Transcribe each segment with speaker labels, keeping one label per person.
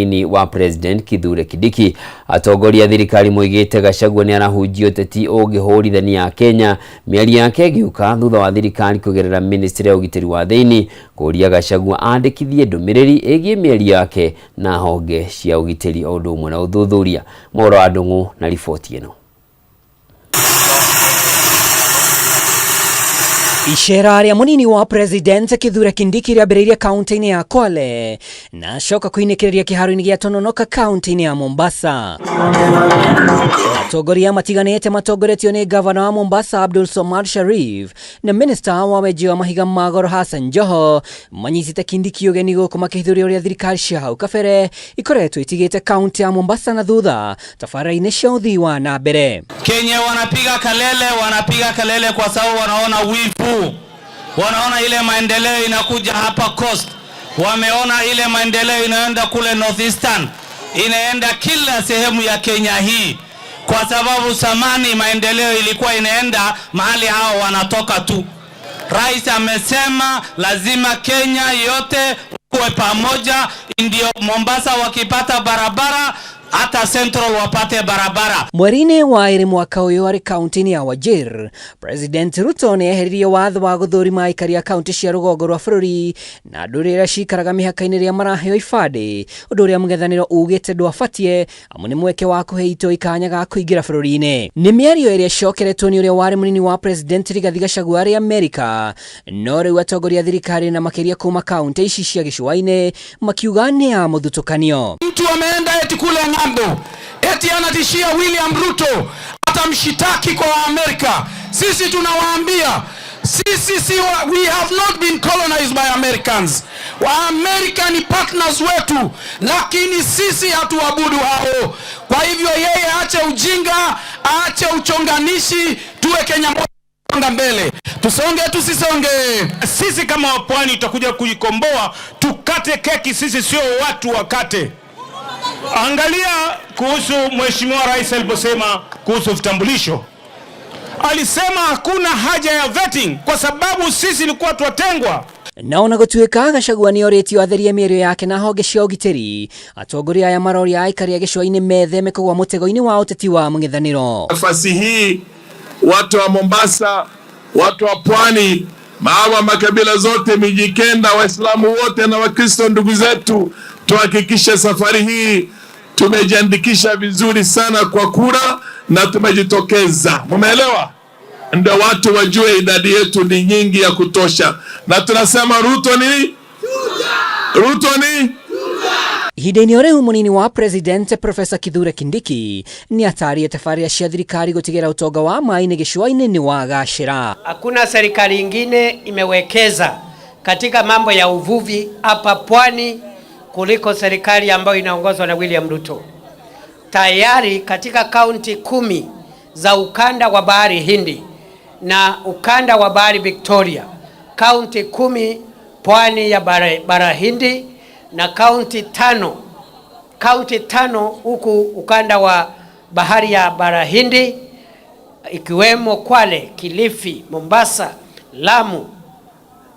Speaker 1: ni wa President Kithure Kindiki. Atongoria thirikari moigite Gachagua ni arahunjio teti ũngĩhũrithania ya Kenya. Mĩario yake ĩgĩũka thutha wa thirikari kũgerera ministry ya ũgitĩri wa thĩinĩ kũria Gachagua andĩkithie ndũmĩrĩri ĩgiĩ mĩario yake na honge cia ũgitĩri o ũndũ ũmwe na ũthuthuria. Maũndũ wa Ndung'u na riboti ĩno.
Speaker 2: Ishera ya munini wa President Kithure Kindiki rĩambĩrĩirie kaunti-inĩ ya Kwale na acoka kũinĩkĩrĩria kĩharo-inĩ gĩa Tononoka kaunti-inĩ ya Mombasa. Atongoria matiganĩte matongoretio nĩ gavana wa Mombasa Abdul Somad Sharif na minister wa weji wa mahiga ma goro Hassan Joho manyitĩte Kindiki ũgeni gũkũ makĩhithũria ũrĩa thirikari cia hau kabere ikoretwo itigĩte kaunti ya Mombasa na thutha tabarĩra-inĩ cia ũthii wa na mbere.
Speaker 3: Kenya wanapiga kelele kwa sababu wanaona wivu. Wanaona ile maendeleo inakuja hapa coast. Wameona ile maendeleo inaenda kule northeastern. Inaenda kila sehemu ya Kenya hii. Kwa sababu zamani maendeleo ilikuwa inaenda mahali hao wanatoka tu. Rais amesema lazima Kenya yote kuwe pamoja, ndio Mombasa wakipata barabara hata Central wapate barabara.
Speaker 2: Mweri-inĩ wa ĩrĩ mwaka ũyũ arĩ kaunti-inĩ ya Wajir, President Ruto nĩ eheririe watho wa gũthũrima aikari a kaunti cia rũgongo rwa bũrũri na andũ rĩrĩa cikaraga mĩhaka-inĩ rĩa maraheo ibandĩ, ũndũ ũrĩa mũng'ethanĩro ugĩte ndwabatie amu nĩ mweke wa kũhe itoi kanya ga kũingĩra bũrũri-inĩ. Nĩ mĩario ĩrĩa ĩcokeretwo nĩ ũrĩa warĩ mũnini wa President Rigathi Gachagua arĩ Amerika, no rĩu atongoria thirikari na makĩria kuma kaunti ici cia gĩcũa-inĩ makiuga nĩ ya mũthutũkanio.
Speaker 3: Mtu ameenda eti kule ng'ambo, eti anatishia William Ruto atamshitaki kwa Amerika. Sisi tunawaambia we have not been colonized by Americans. Wa-Amerika ni partners wetu, lakini sisi hatuabudu hao. Kwa hivyo yeye aache ujinga, aache uchonganishi, tuwe Kenya moja mbele. Tusonge tusisonge. Sisi kama wapwani tutakuja kujikomboa, tukate keki, sisi sio watu wakate. Angalia kuhusu Mheshimiwa Rais aliposema kuhusu vitambulisho. Alisema hakuna haja ya vetting kwa sababu sisi tulikuwa tuwatengwa.
Speaker 2: Naona gũtuĩka Gachagua nĩ orĩtio atherie mĩario yake na honge cia ũgitĩri. Atongoria aya maroria aikari a gĩcũa-inĩ metheme kũgwa mũtego-inĩ wa ũteti wa mũng'ethanĩro.
Speaker 4: Nafasi hii watu wa Mombasa, watu wa pwani, maama makabila zote, Mijikenda, Waislamu wote na Wakristo ndugu zetu, tuhakikishe safari hii tumejiandikisha vizuri sana kwa kura na tumejitokeza. Mumeelewa? Ndio watu wajue idadi yetu ni nyingi ya kutosha. Na tunasema Ruto ni Ruto ni
Speaker 2: Ihinda-inĩ o rĩu mũnini wa President Professor Kithure Kindiki nĩ ataarĩtie tabarĩra cia thirikari gũtigĩra ũtonga wa maĩ-inĩ gĩcũa-inĩ ni wagacĩra.
Speaker 5: Hakuna serikali ingine imewekeza katika mambo ya uvuvi hapa pwani kuliko serikali ambayo inaongozwa na William Ruto. Tayari katika kaunti 10 za ukanda wa bahari Hindi na ukanda wa bahari Victoria, kaunti 10 pwani ya bara Hindi na kaunti 5 huku ukanda wa bahari ya bara Hindi ikiwemo Kwale, Kilifi, Mombasa, Lamu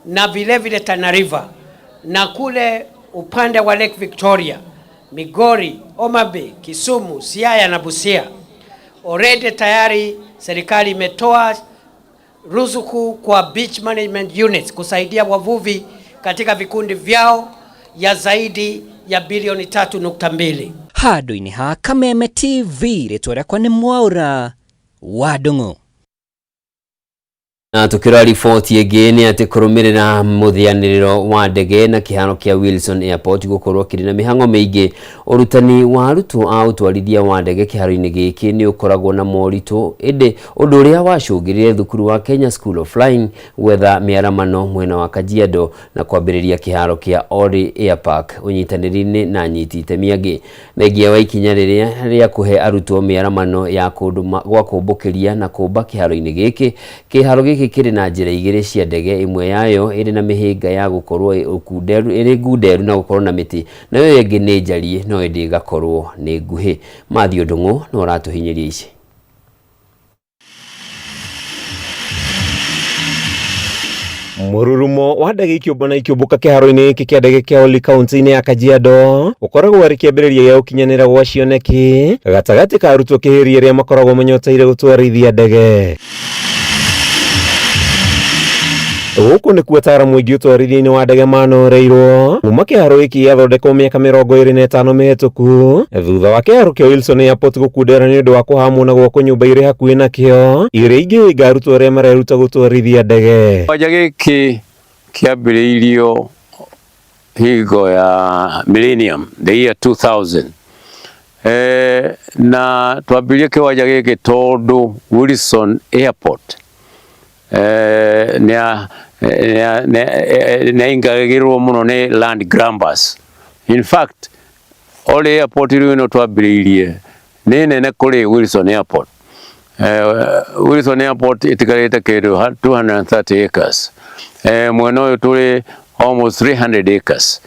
Speaker 5: na vile vile Tana River, na kule upande wa Lake Victoria, Migori, Homa Bay, Kisumu, Siaya na Busia. Already tayari serikali imetoa ruzuku kwa beach management units kusaidia wavuvi katika vikundi vyao ya zaidi ya bilioni 3.2.
Speaker 2: Handũ-inĩ ha Kameme TV rĩtwa rĩakwa nĩ Mwaura wa Ndung'u.
Speaker 1: Na tukira riboti ĩngĩ nĩ atĩ kũrũmĩrĩra mũthianĩrĩro wa ndege na kĩharo kĩa Wilson Airport gũkorwo kĩrĩ na mĩhang'o mĩingĩ, ũrutani wa arutwo a ũtwarithia wa ndege kĩharo-inĩ gĩkĩ nĩ ũkoragwo na moritũ, ĩndĩ ũndũ ũrĩa wacũngĩrĩire thukuru wa Kenya School of Flying gwetha mĩaramano mwena wa Kajiado na kwambĩrĩria kĩharo kĩa Ori Airpark ũnyitanĩri-inĩ na anyiti itemi angĩ. Thengia wa ikinya rĩrĩa kũhe arutwo mĩaramano ya kũndũ gwa kũmbũkĩria na kũmba kĩharo-inĩ gĩkĩ, kĩharo gĩkĩ kĩrĩ na njĩra igĩrĩ cia ndege, ĩmwe yayo ĩrĩ na mĩhĩnga ya gũkorwo ĩrĩ ngunderu na gũkorwo na mĩtĩ, nayo ĩngĩ nĩ njariĩ no ĩndĩ ĩgakorwo nĩ nguhĩ. Mathio Ndung'u no ũratũhinyĩria ici.
Speaker 6: Mururumo wa ndege ikiumbana ikiumbuka kiharo-ini giki kia ndege kia Oli kaunti-ini ya Kajiado ukoragwo ari kiambiriria gia gukinyanira gwa cioneki gatagati ka arutwo kihiri aria makoragwo manyoteire gutwarithia ndege. Guku nikuo ataaramu aingĩ ũtwarithia-inĩ wa ndege manoreirwo kuma kĩharo gĩkĩ gĩathondekwo mĩaka 25 mĩhĩtũku thutha wa kĩharo kĩa Wilson Airport gũkundera nĩ ũndũ wa kũhamwo na gwakwo nyũmba irĩ hakuhĩ nakĩo iria ingĩ arutwo arĩa mareruta gũtwarithia ndege.
Speaker 7: Kĩwanja gĩkĩ kĩambĩrĩirio hingo ya Millennium, the year 2000. Na twambĩrĩirie kĩwanja gĩkĩ tondũ Wilson Airport ingagĩrwo mũno nĩ land grabbers. In fact, Oli Airport rĩu ĩno twambĩrĩirie nĩ nene kũrĩ Wilson Airport. Wilson Airport ĩtigarĩte kĩndũ 230 acres. Mwena ũyũ tũrĩ almost 300 acres.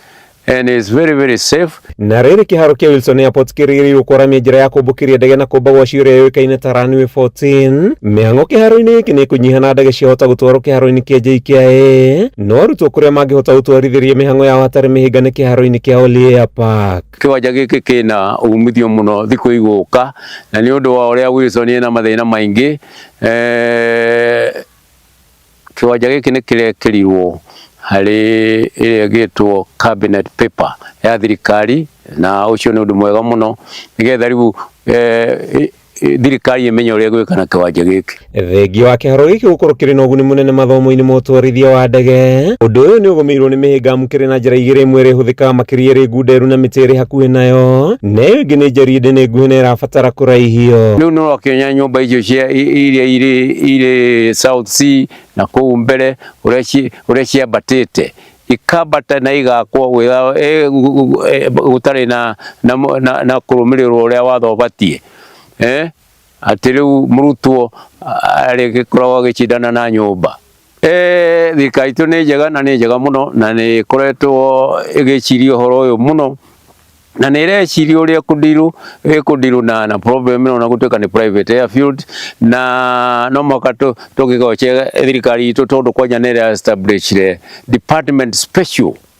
Speaker 7: And it's very, very safe.
Speaker 6: Na rĩrĩ kĩharo kĩa Wilson Airport kĩrĩgĩrĩirwo kũramia njĩra ya kũmbũkĩria ndege na kũmba gwa cio ĩrĩa yũĩkaine ta runway 14. Mĩhang'o kĩharo-inĩ gĩkĩ nĩ kũnyiha na ndege ciahota gũtwarwo kĩharo-inĩ kĩa JKIA, no arutwo kũrĩa mangĩhota gũtwarithĩria mĩhang'o yao hatarĩ mĩhĩnga nĩ kĩharo-inĩ kĩa Oli Air Park.
Speaker 7: Kĩwanja gĩkĩ kĩna umithio mũno thikũ igũka, na nĩ ũndũ wa ũrĩa Wilson ĩna mathĩna maingĩ. Kĩwanja gĩkĩ nĩ kĩrekĩrirwo harĩ ĩrĩa gĩtwo cabinet paper ya thirikari, na ũcio nĩ ũndũ mwega mũno nĩgetha rĩu thirikari ĩmenye ũrĩa gwĩka na kĩwanja gĩkĩ.
Speaker 6: Thengia wa kĩharo gĩkĩ gũkorwo kĩrĩ na ũguni mũnene mathomo-inĩ ma ũtwarithia wa ndege, ũndũ ũyũ nĩ ũgũmĩirwo nĩ mĩhĩnga kĩrĩ na njĩra igĩrĩ, ĩmwe ĩrĩa ĩhũthĩkaga makĩria ĩrĩ ngunderu na mĩtĩ ĩrĩ hakuhĩ nayo, na ĩyo ĩngĩ nĩ njarinde nĩ nguhĩ na ĩrabatara kũraihio.
Speaker 7: Rĩu nĩ ũrakĩonia nyũmba icio iria irĩ South Sea na kũu mbere ũrĩa ciambatĩte ikambata na igakwo gũtarĩ na kũrũmĩrĩrwo ũrĩa watho ũbatiĩ. Atĩ rĩu mũrutwo arĩgĩkoragwo agĩcindana na nyũmba. Thirikari itũ nĩ njega na nĩ njega mũno, na nĩ ĩkoretwo ĩgĩciria ũhoro ũyũ mũno, na nĩ ĩreciria ũrĩa kũndiru na problem ĩno na gũtuĩka nĩ private airfield, na no mũhaka tũgĩgoce thirikari itũ tondũ kwanja nĩ ĩrĩa established department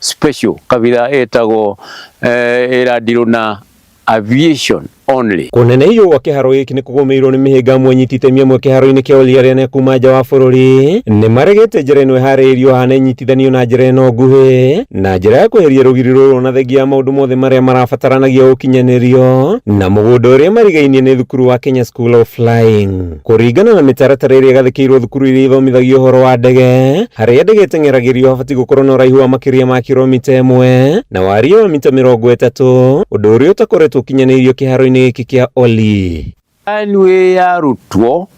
Speaker 7: special kabira ĩtagwo ĩrandiru na aviation only.
Speaker 6: Kũneneirwo gwa kĩharo gĩkĩ nĩ kũgũmĩirwo nĩ mĩhĩnga amwe anyitĩte mĩamwe kĩharo-inĩ kĩa Oli arĩa nĩ kuma nja wa bũrũri nĩ maregete njĩra ĩno ĩharĩrĩirio hana inyitithanio na njĩra ĩno nguhĩ, na njĩra ya kweheria rũgiri rũrũ na thengia ya maũndũ mothe marĩa marabataranagia gũkinyanĩrio na mũgũnda ũrĩa marigainie nĩ thukuru wa Kenya School of Flying. Kũringana na mĩtaratara ĩrĩa ĩgathĩkĩirwo thukuru iria ithomithagio ũhoro wa ndege, harĩa ndege ĩteng'eragĩrio habatiĩ gũkorwo na ũraihu wa makĩria ma kilomita 1 na wariĩ wa mita 30, ũndũ ũrĩa ũtakoretwo ũkinyanĩirio kĩharo-inĩ gĩkĩ kĩa Oli.
Speaker 7: Runway ya arutwo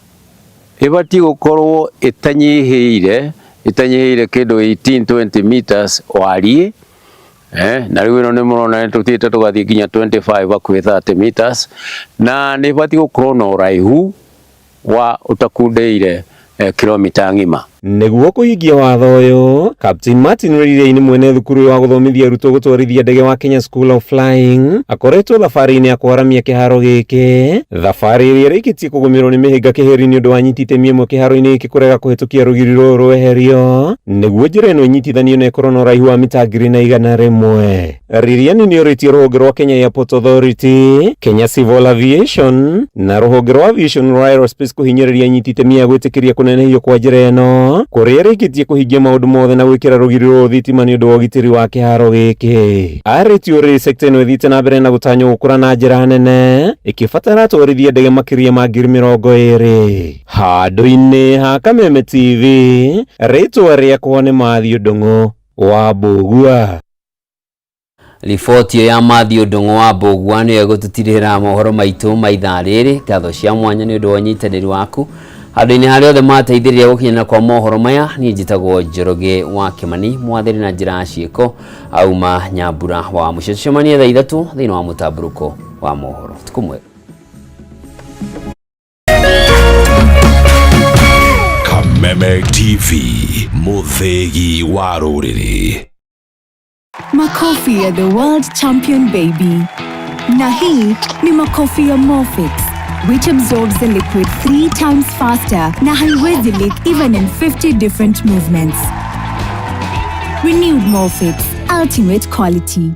Speaker 7: ĩbatiĩ gũkorwo ĩtanyihĩire kĩndũ 18-20 meters wariĩ, na rĩu ĩno nĩ mũrona tũthiĩte tũgathiĩ nginya 25 hakuhĩ 30 meters, na nĩ ĩbatiĩ gũkorwo na ũraihu wa ũtakundĩire kilomita ng'ima.
Speaker 6: Nĩguo kũhingia watho ũyũ, Captain Martin Wĩrĩire mwene thukuru wa gũthomithia arutwo gũtwarithia ndege wa Kenya School of Flying akoretwo thabarĩ-inĩ ya kũharamia kĩharo gĩkĩ, thabarĩ ĩrĩa ĩrĩkĩtie kũgũmĩrwo nĩ mĩhĩnga kĩheri nĩ ũndũ wa nyitĩte mĩamwe kĩharo-inĩ gĩkĩ kũrega kũhĩtũkia rũgiri rũrũ rweherio, nĩguo njĩra ĩno inyitithanio na ĩkorwo na ũraihu wa mita 100,000. Ririani nĩ ũrĩtie rũhonge rwa Kenya Airport Authority, Kenya Civil Aviation na rũhonge rwa Aviation rwa Aerospace kũhinyĩrĩria nyitĩte mĩa gwĩtĩkĩria kũnenehio kwa njĩra ĩno, kũrĩa rĩkĩtie kũhingia maũndũ mothe na gwĩkĩra rũgiri rũrũ thitima nĩ ũndũ wa ũgitĩri wa kĩharo gĩkĩ. Arĩtio rĩ sekta ĩno ĩthiĩte na mbere na gũtanywo gũkũra na njĩra nene, ĩkĩbatara atwarithia ndege makĩria ma 20,000. Handũ-inĩ ha Kameme TV, rĩtwa rĩakwa nĩ Mathiũ Ndung'u wa Mbũgua.
Speaker 1: Riboti ya Mathiũ Ndung'u wa Mbũgua nĩyo ĩgũtũtirĩra mohoro maitũ ma ithaa rĩrĩ. Ngatho cia mwanya nĩ ũndũ wa ũnyitanĩri waku handũ-inĩ harĩa othe mateithĩrĩria gũkinyana kwa mohoro maya. Niĩ njĩtagwo Njoroge wa Kĩmani, mwathĩri na njĩra ciĩko auma Nyambura wa Mũcio. Tucemanie thaa 3 thĩinĩ wa mũtambũrũko wa mohoro. Tukumwe.
Speaker 8: Kameme TV, mũthegi wa rũrĩrĩ.
Speaker 9: Makofi ya the world champion baby. Na hii ni makofi ya Morphix, which absorbs the liquid 3 times faster na haiwezi leak even in 50 different movements. Renewed Morphix, ultimate quality.